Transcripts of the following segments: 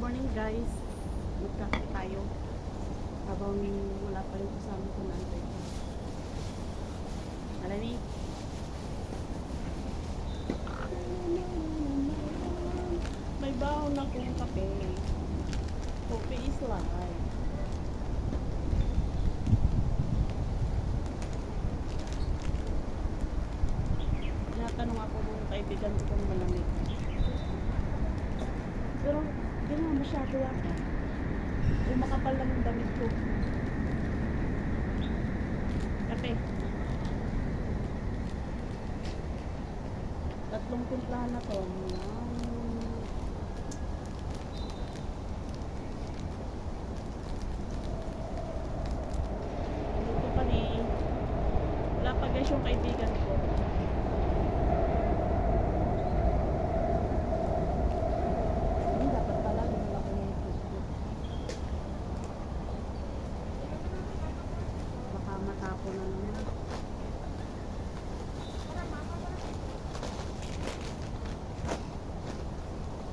morning guys. Magkape tayo. Habang wala pa rin kasama ko na antay ko. Malamig. May baon na akong kape. Coffee is life. Tinatanong ako ng kaibigan ko kung malamig. Pero, hindi naman masyado yata. Yung makapal lang yung damit ko. Kape. 3 timplahan na to. Luto pa ni. Wala pa guys yung kaibigan ko. Dapat pala lumala ko yung Facebook. Baka matapo na naman.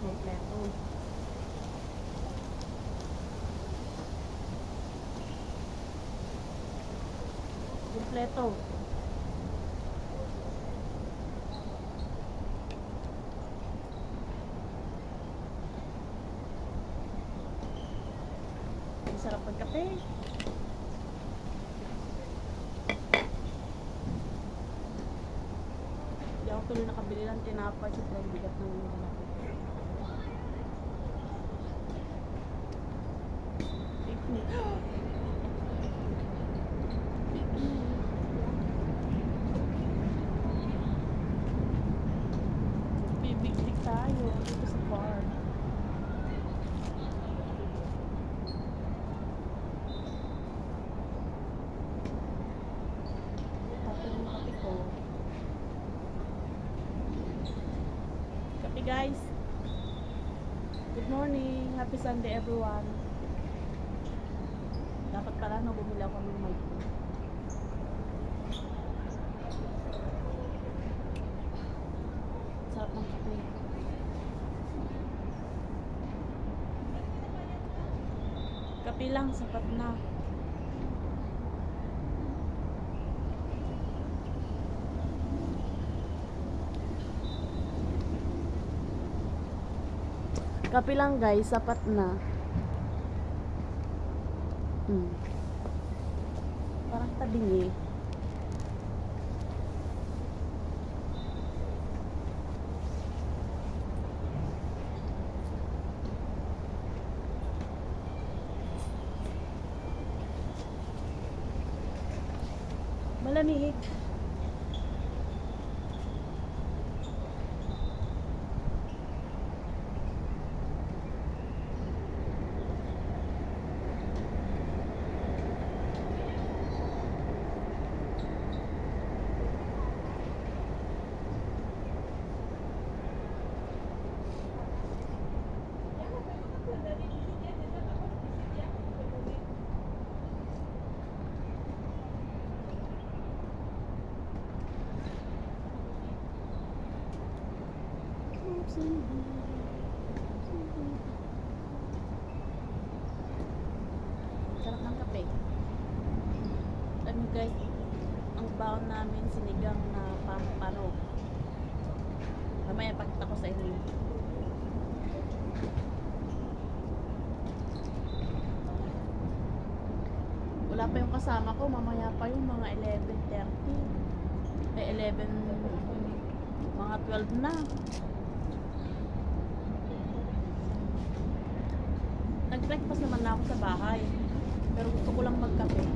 Kompleto. Kompleto. Ang sarap magkape. Hindi ako tuloy nakabili ng tinapay. Sobrang bigat ng lalaki. Bibiglig tayo dito sa park. Tapos yung kape ko. Kape guys. Good morning. Happy Sunday everyone. Dapat pala no, bumili ako ng mic. Sarap ng kape. Kape lang, sapat na. Kape lang guys, sapat na. Parang tabingi. Malamig. Sarap ng kape. Alam niyo guys, ang baon namin sinigang na pampano. Mamaya pakita ko sa inyo. Wala pa yung kasama ko, mamaya pa yung mga 11:30. May 11, mga 12 na. Nag-breakfast naman na ako sa bahay. Pero gusto ko lang magkape.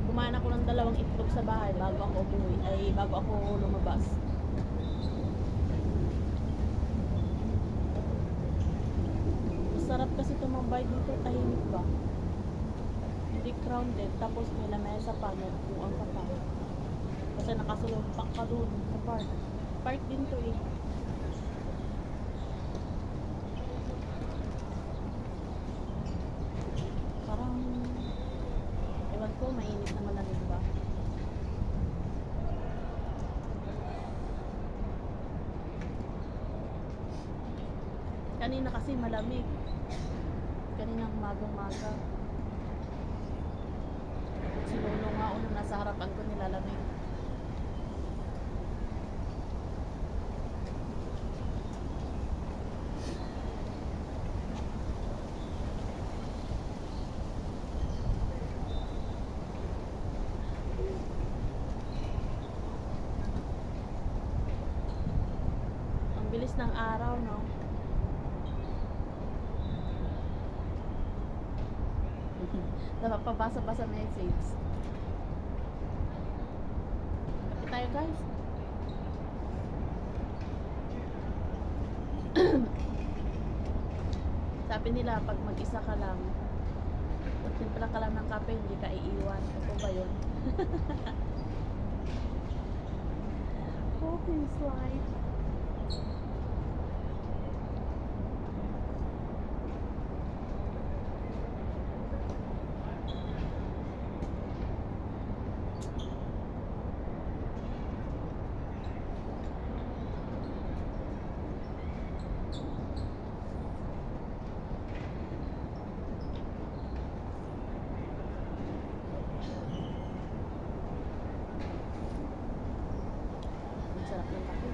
Kumain ako ng 2 itlog sa bahay bago ako umuwi. Bago ako lumabas. Masarap kasi tumambay dito. Tahimik ba? Hindi crowded. Tapos may lamesa pa. Nagpuan ka pa. Kasi nakasulumpak ka doon sa park. Park din to eh. Ewan ko, mainit na malamig ba? Kanina kasi malamig. Kaninang magang-maga. Si Lolo nga ulo nasa harapan ko nilalamig. Ang bilis ng araw, no? Napapabasa-basa message. Kapit tayo, guys. Sabi nila, pag mag-isa ka lang, magtimpla ka lang ng kape, hindi ka iiwan. Ito ba yun? Okay, slide. Ang sarap ng kape.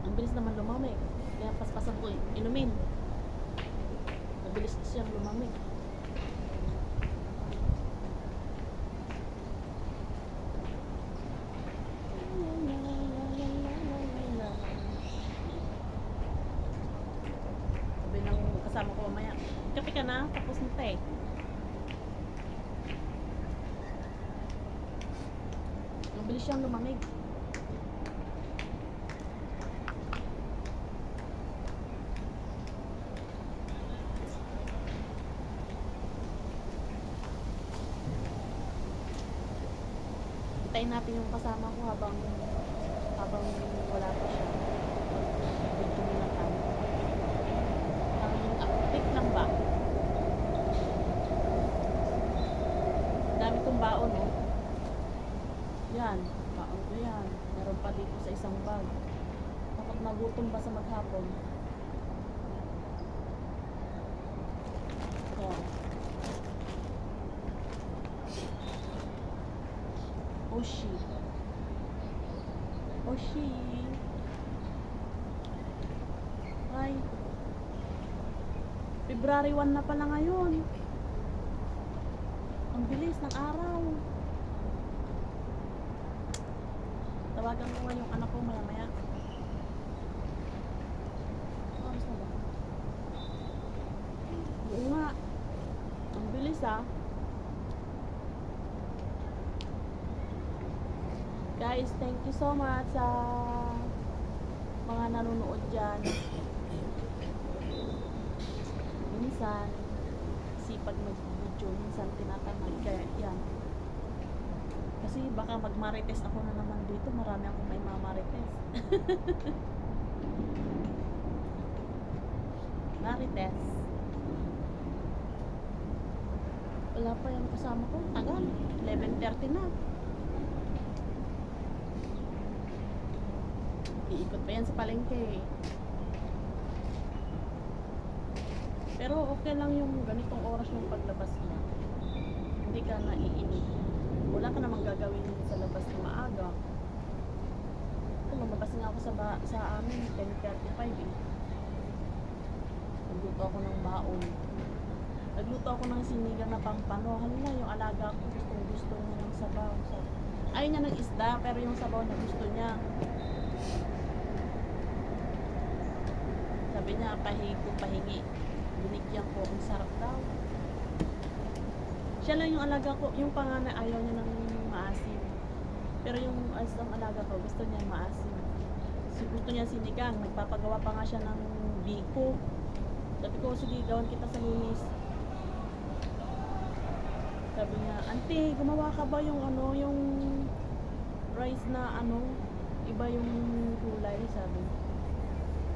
Ang bilis naman lumamig. Kaya paspasan ko inumin. Mabilis siyang lumamig. Sabi ng kasama ko mamaya, kape ka na, tapos na tayo. Mabilis siyang lumamig. Hintayin natin yung kasama ko habang wala pa siya. Dito muna tayo. Ang update lang ba? Dami kong baon, no? Yan, baon ko yan. Meron pa dito sa isang bag. Kapag nagutom ba sa maghapon? Ito. Oshi. Oshi. Ay. February 1 na pala ngayon. Ang bilis ng araw. Tawagan ko nga yung anak ko maya-maya. Kamusta na ba? Oo nga. Ang bilis, ah. Guys, thank you so much sa mga nanonood dyan. Minsan, sipag mag-video, minsan tinatamad. Kaya yan. Kasi baka mag-marites ako na naman dito. Marami akong may mamarites. Marites. Wala pa yung kasama ko. Tagal. 11:30 na. Iikot pa yan sa palengke. Pero okay lang yung ganitong oras yung paglabas mo. Hindi ka naiinip. Wala ka namang gagawin sa labas na maaga. Lumabas nga ako sa amin 10:35 eh. Nagluto ako ng baon. Nagluto ako ng sinigang na pampano. Hala, yung alaga ko gusto niya ng sabaw. Ayaw niya ng isda, pero yung sabaw na gusto niya. Sabi niya, pahingi. Binigyan ko, ang sarap daw. Siya lang yung alaga ko, yung panganay ayaw niya ng maasim. Pero yung asang alaga ko, gusto niya maasim. Gusto niya sinigang, nagpapagawa pa nga siya ng biko. Sabi ko, sige, gawan kita sa Lunis. Sabi niya, auntie, gumawa ka ba yung yung rice na iba yung kulay, sabi.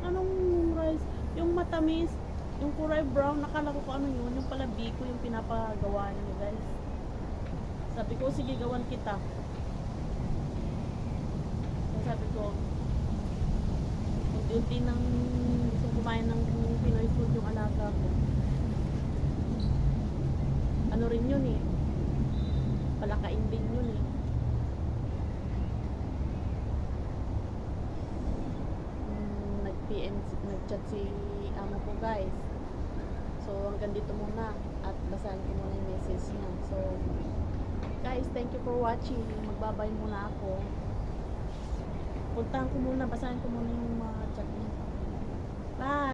Anong rice? Yung matamis, yung kulay brown, nakala ko kung ano yun, yung pala biko yung pinapagawa niyo, guys. Sabi ko, sige, gawan kita. Yun din ang gusto kumain ng Pinoy food yung alaga ko. Ano rin yun eh. Palakain din yun eh. Nag-PM, nag-chat si amo ko guys. So hanggang dito muna at basahin ko muna yung message niya. So guys, thank you for watching. Magbabay muna ako. Puntahan ko muna, basahin ko muna yung mga chat niya. Bye!